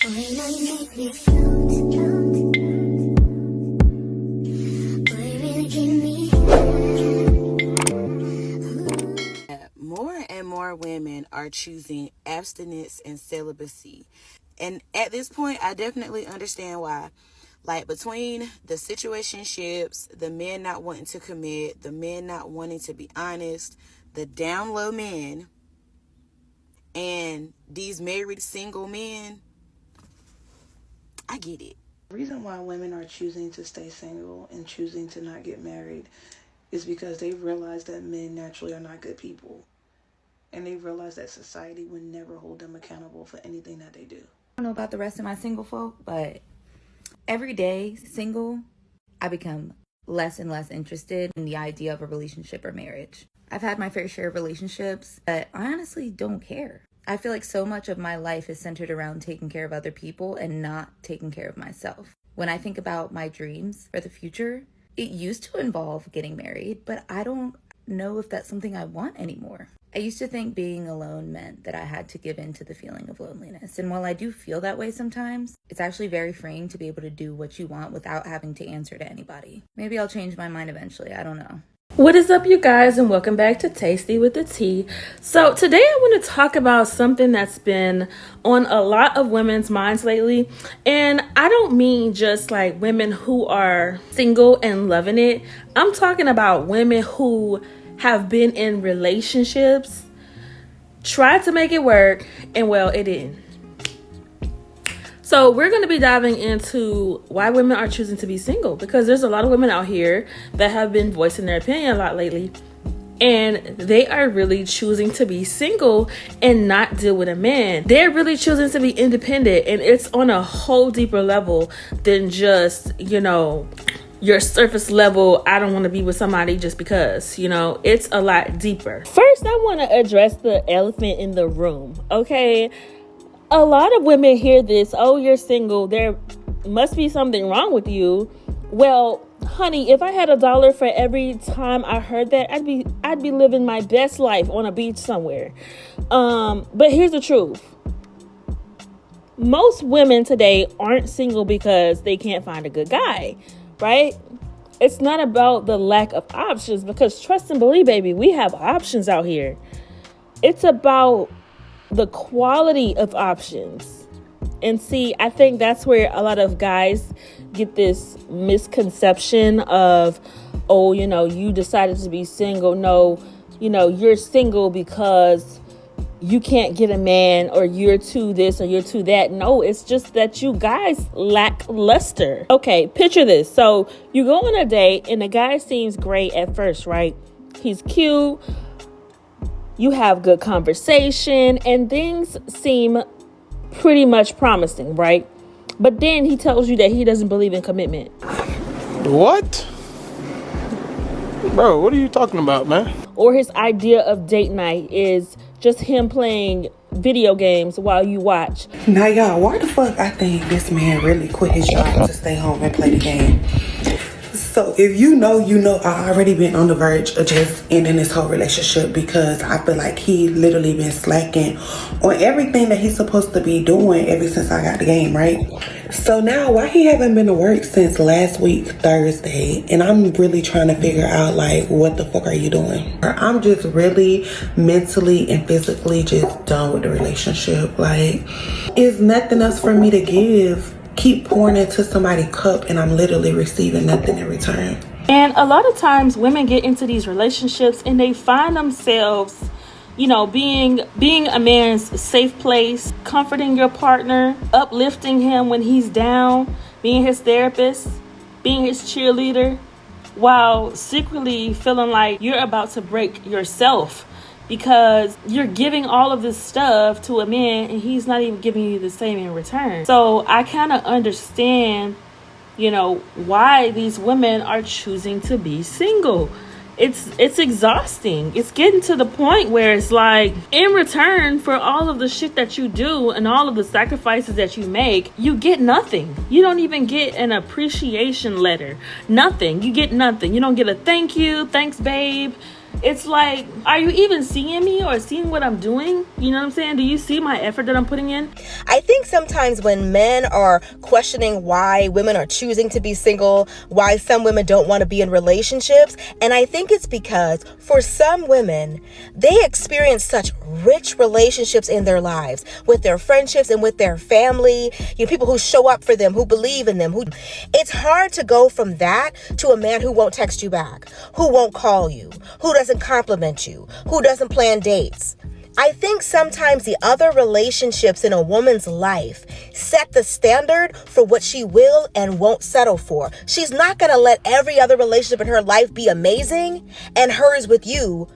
More and more women are choosing abstinence and celibacy. And at this point, I definitely understand why. Like, between the situationships, the men not wanting to commit, the men not wanting to be honest, the down low men, and these married single men, I get it. The reason why women are choosing to stay single and choosing to not get married is because they realize that men naturally are not good people. And they realize that society would never hold them accountable for anything that they do. I don't know about the rest of my single folk, but every day single, I become less and less interested in the idea of a relationship or marriage. I've had my fair share of relationships, but I honestly don't care. I feel like so much of my life is centered around taking care of other people and not taking care of myself. When I think about my dreams for the future, it used to involve getting married, but I don't know if that's something I want anymore. I used to think being alone meant that I had to give in to the feeling of loneliness. And while I do feel that way sometimes, it's actually very freeing to be able to do what you want without having to answer to anybody. Maybe I'll change my mind eventually. I don't know. What is up, you guys, and welcome back to Tasty with the Tea. So today I want to talk about something that's been on a lot of women's minds lately. And I don't mean just like women who are single and loving it. I'm talking about women who have been in relationships, tried to make it work, and well, it didn't. So we're going to be diving into why women are choosing to be single, because there's a lot of women out here that have been voicing their opinion a lot lately, and they are really choosing to be single and not deal with a man. They're really choosing to be independent, and it's on a whole deeper level than just, your surface level, I don't want to be with somebody just because, it's a lot deeper. First, I want to address the elephant in the room, okay? A lot of women hear this, oh, you're single, there must be something wrong with you. Well, honey, if I had $1 for every time I heard that, I'd be living my best life on a beach somewhere. But here's the truth. Most women today aren't single because they can't find a good guy, right? It's not about the lack of options, because trust and believe, baby, we have options out here. It's about the quality of options. And see, I think that's where a lot of guys get this misconception of, oh, you decided to be single. No, you're single because you can't get a man, or you're too this or you're too that. No, it's just that you guys lack luster. Okay, picture this. So you go on a date and the guy seems great at first, right? He's cute. You have good conversation and things seem pretty much promising, right? But then he tells you that he doesn't believe in commitment. What? Bro, what are you talking about, man? Or his idea of date night is just him playing video games while you watch. Now, y'all, why the fuck I think this man really quit his job to stay home and play the game? So if you know, I already been on the verge of just ending this whole relationship, because I feel like he literally been slacking on everything that he's supposed to be doing ever since I got the game, right? So now, why he haven't been to work since last week, Thursday, and I'm really trying to figure out, like, what the fuck are you doing? Or I'm just really mentally and physically just done with the relationship. Like, it's nothing else for me to give. Keep pouring into somebody's cup and I'm literally receiving nothing in return. And a lot of times women get into these relationships and they find themselves, being a man's safe place, comforting your partner, uplifting him when he's down, being his therapist, being his cheerleader, while secretly feeling like you're about to break yourself, because you're giving all of this stuff to a man and he's not even giving you the same in return. So I kind of understand, why these women are choosing to be single. It's exhausting. It's getting to the point where it's like, in return for all of the shit that you do and all of the sacrifices that you make, you get nothing. You don't even get an appreciation letter. Nothing. You get nothing. You don't get a thank you, thanks babe. It's like, are you even seeing me or seeing what I'm doing? You know what I'm saying? Do you see my effort that I'm putting in? I think sometimes when men are questioning why women are choosing to be single, why some women don't want to be in relationships, and I think it's because for some women, they experience such rich relationships in their lives with their friendships and with their family, people who show up for them, who believe in them. It's hard to go from that to a man who won't text you back, who won't call you, who doesn't compliment you, who doesn't plan dates. I think sometimes the other relationships in a woman's life set the standard for what she will and won't settle for. She's not going to let every other relationship in her life be amazing and hers with you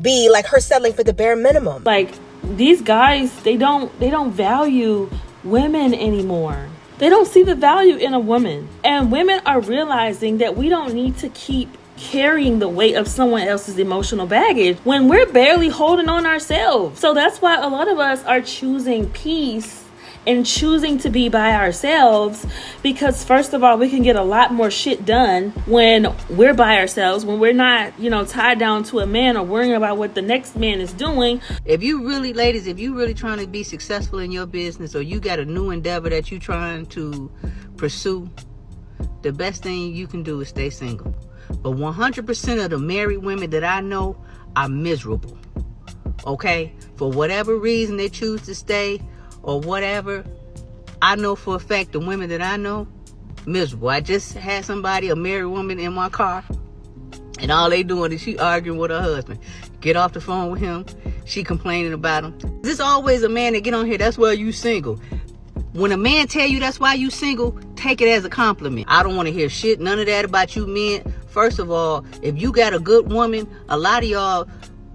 be like her settling for the bare minimum. Like, these guys, they don't value women anymore. They don't see the value in a woman. And women are realizing that we don't need to keep carrying the weight of someone else's emotional baggage when we're barely holding on ourselves. So that's why a lot of us are choosing peace and choosing to be by ourselves, because first of all, we can get a lot more shit done when we're by ourselves, when we're not, tied down to a man or worrying about what the next man is doing. If you really, ladies, if you really trying to be successful in your business, or you got a new endeavor that you trying to pursue, the best thing you can do is stay single. But 100% of the married women that I know are miserable. Okay? For whatever reason they choose to stay or whatever, I know for a fact the women that I know, miserable. I just had somebody, a married woman, in my car, and all they doing is she arguing with her husband. Get off the phone with him. She complaining about him. There's always a man that get on here, that's why you single. When a man tell you that's why you single, take it as a compliment. I don't want to hear shit, none of that about you men. First of all, if you got a good woman, a lot of y'all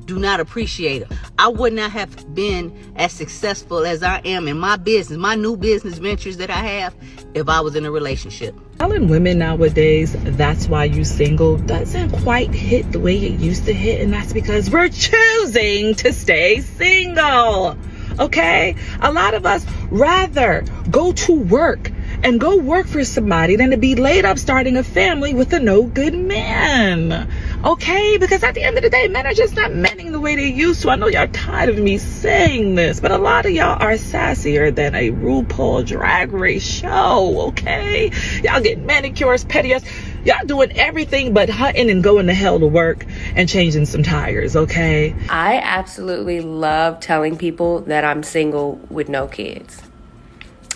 do not appreciate her. I would not have been as successful as I am in my business, my new business ventures that I have, if I was in a relationship. Telling women nowadays that's why you single doesn't quite hit the way it used to hit, and that's because we're choosing to stay single. Okay? A lot of us rather go to work and go work for somebody than to be laid up starting a family with a no good man. Okay? Because at the end of the day, men are just not menning the way they used to. I know y'all tired of me saying this, but a lot of y'all are sassier than a RuPaul Drag Race show. Okay? Y'all get manicures, pedicures. Y'all doing everything but hunting and going to hell to work and changing some tires, okay? I absolutely love telling people that I'm single with no kids.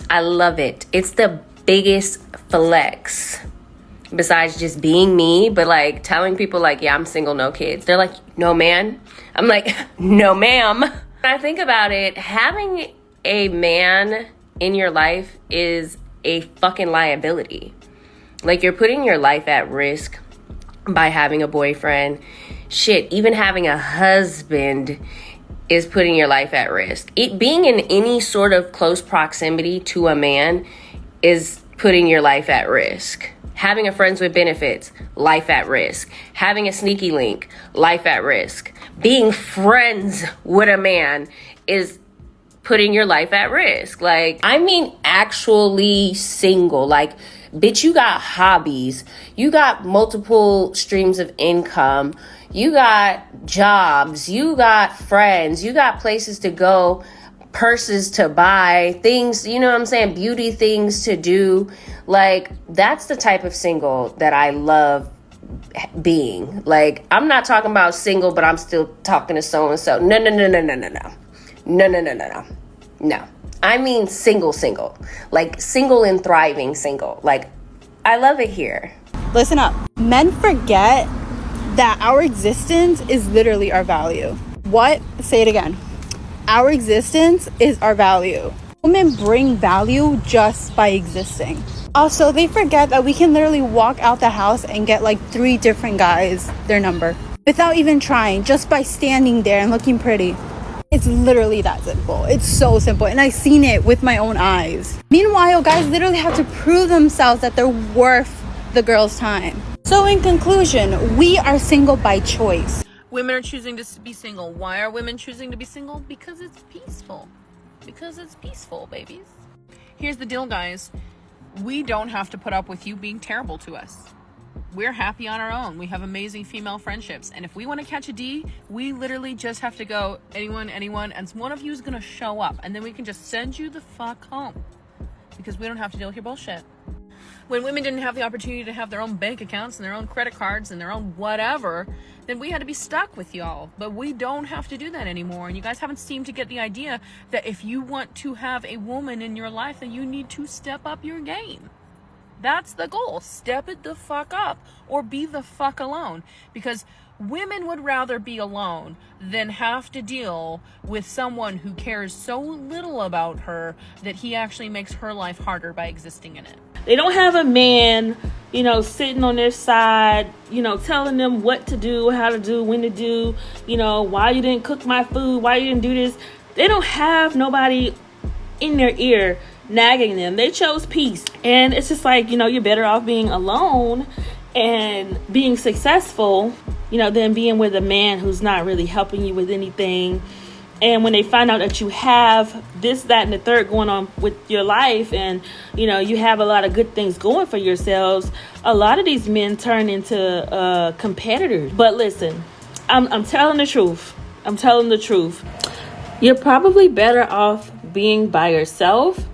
I love it. It's the biggest flex besides just being me, but like telling people like, yeah, I'm single, no kids. They're like, no, man. I'm like, no, ma'am. When I think about it, having a man in your life is a fucking liability. Like, you're putting your life at risk by having a boyfriend. Shit, even having a husband is putting your life at risk. Being in any sort of close proximity to a man is putting your life at risk. Having a friends with benefits, life at risk. Having a sneaky link, life at risk. Being friends with a man is putting your life at risk. Like, I mean, actually single. Like, bitch, you got hobbies. You got multiple streams of income. You got jobs. You got friends. You got places to go, purses to buy, things, you know what I'm saying? Beauty things to do. Like, that's the type of single that I love being. Like, I'm not talking about single, but I'm still talking to so-and-so. No. No. I mean single. Like, single and thriving single. Like, I love it here. Listen up. Men forget that our existence is literally our value. What? Say it again. Our existence is our value. Women bring value just by existing. Also, they forget that we can literally walk out the house and get like 3 different guys their number without even trying, just by standing there and looking pretty. It's literally that simple. It's so simple. And I've seen it with my own eyes. Meanwhile, guys literally have to prove themselves that they're worth the girl's time. So in conclusion, we are single by choice. Women are choosing to be single. Why are women choosing to be single? Because it's peaceful. Because it's peaceful, babies. Here's the deal, guys. We don't have to put up with you being terrible to us. we're happy on our own. We have amazing female friendships. And if we want to catch a D, we literally just have to go, anyone, and one of you is going to show up. And then we can just send you the fuck home. Because we don't have to deal with your bullshit. When women didn't have the opportunity to have their own bank accounts and their own credit cards and their own whatever, then we had to be stuck with y'all. But we don't have to do that anymore. And you guys haven't seemed to get the idea that if you want to have a woman in your life, then you need to step up your game. That's the goal. Step it the fuck up or be the fuck alone. Because women would rather be alone than have to deal with someone who cares so little about her that he actually makes her life harder by existing in it. They don't have a man, sitting on their side, telling them what to do, how to do, when to do, why you didn't cook my food, why you didn't do this. They don't have nobody in their ear nagging them. They chose peace. And it's just like, you're better off being alone and being successful, than being with a man who's not really helping you with anything. And when they find out that you have this, that, and the third going on with your life, and, you have a lot of good things going for yourselves, a lot of these men turn into competitors. But listen, I'm telling the truth. I'm telling the truth. You're probably better off being by yourself.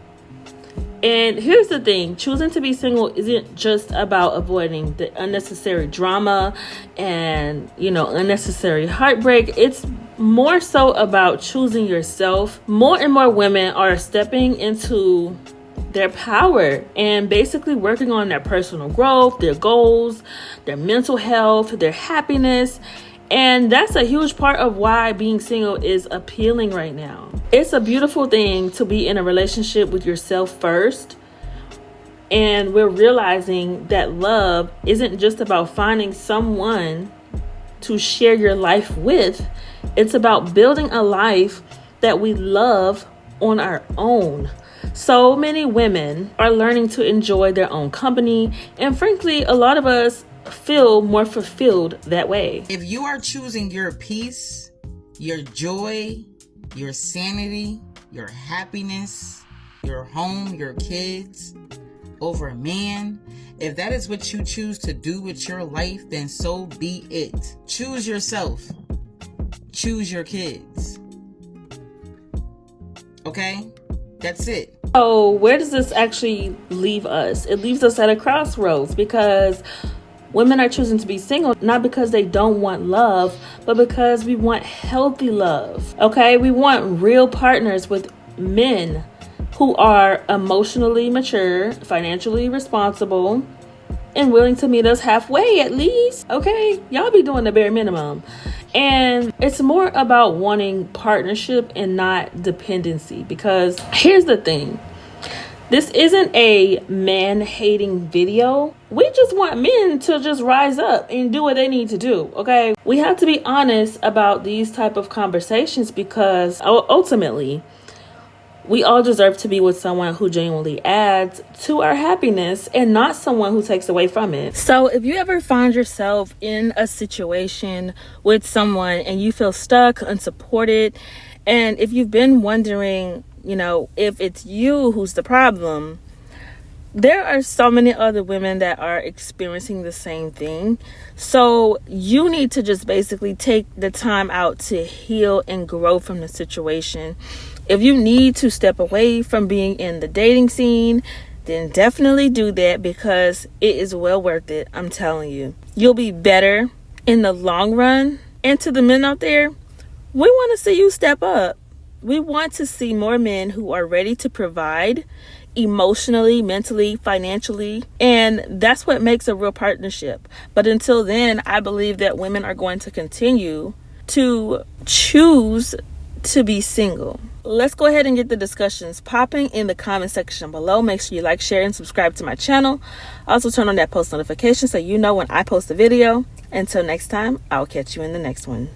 And here's the thing, choosing to be single isn't just about avoiding the unnecessary drama and, unnecessary heartbreak. It's more so about choosing yourself. More and more women are stepping into their power and basically working on their personal growth, their goals, their mental health, their happiness. And that's a huge part of why being single is appealing right now. It's a beautiful thing to be in a relationship with yourself first. And we're realizing that love isn't just about finding someone to share your life with. It's about building a life that we love on our own. So many women are learning to enjoy their own company. And frankly, a lot of us feel more fulfilled that way. If you are choosing your peace, your joy, your sanity, your happiness, your home, your kids over a man, if that is what you choose to do with your life, then so be it. Choose yourself. Choose your kids. Okay? That's it. So where does this actually leave us? It leaves us at a crossroads because women are choosing to be single, not because they don't want love, but because we want healthy love. Okay? We want real partners with men who are emotionally mature, financially responsible, and willing to meet us halfway at least. Okay? Y'all be doing the bare minimum. And it's more about wanting partnership and not dependency. Because here's the thing. This isn't a man-hating video. We just want men to just rise up and do what they need to do, okay? We have to be honest about these type of conversations because ultimately, we all deserve to be with someone who genuinely adds to our happiness and not someone who takes away from it. So if you ever find yourself in a situation with someone and you feel stuck, unsupported, and if you've been wondering, if it's you who's the problem, there are so many other women that are experiencing the same thing. So you need to just basically take the time out to heal and grow from the situation. If you need to step away from being in the dating scene, then definitely do that because it is well worth it. I'm telling you, you'll be better in the long run. And to the men out there, we want to see you step up. We want to see more men who are ready to provide emotionally, mentally, financially, and that's what makes a real partnership. But until then, I believe that women are going to continue to choose to be single. Let's go ahead and get the discussions popping in the comment section below. Make sure you like, share, and subscribe to my channel. Also turn on that post notification so you know when I post a video. Until next time, I'll catch you in the next one.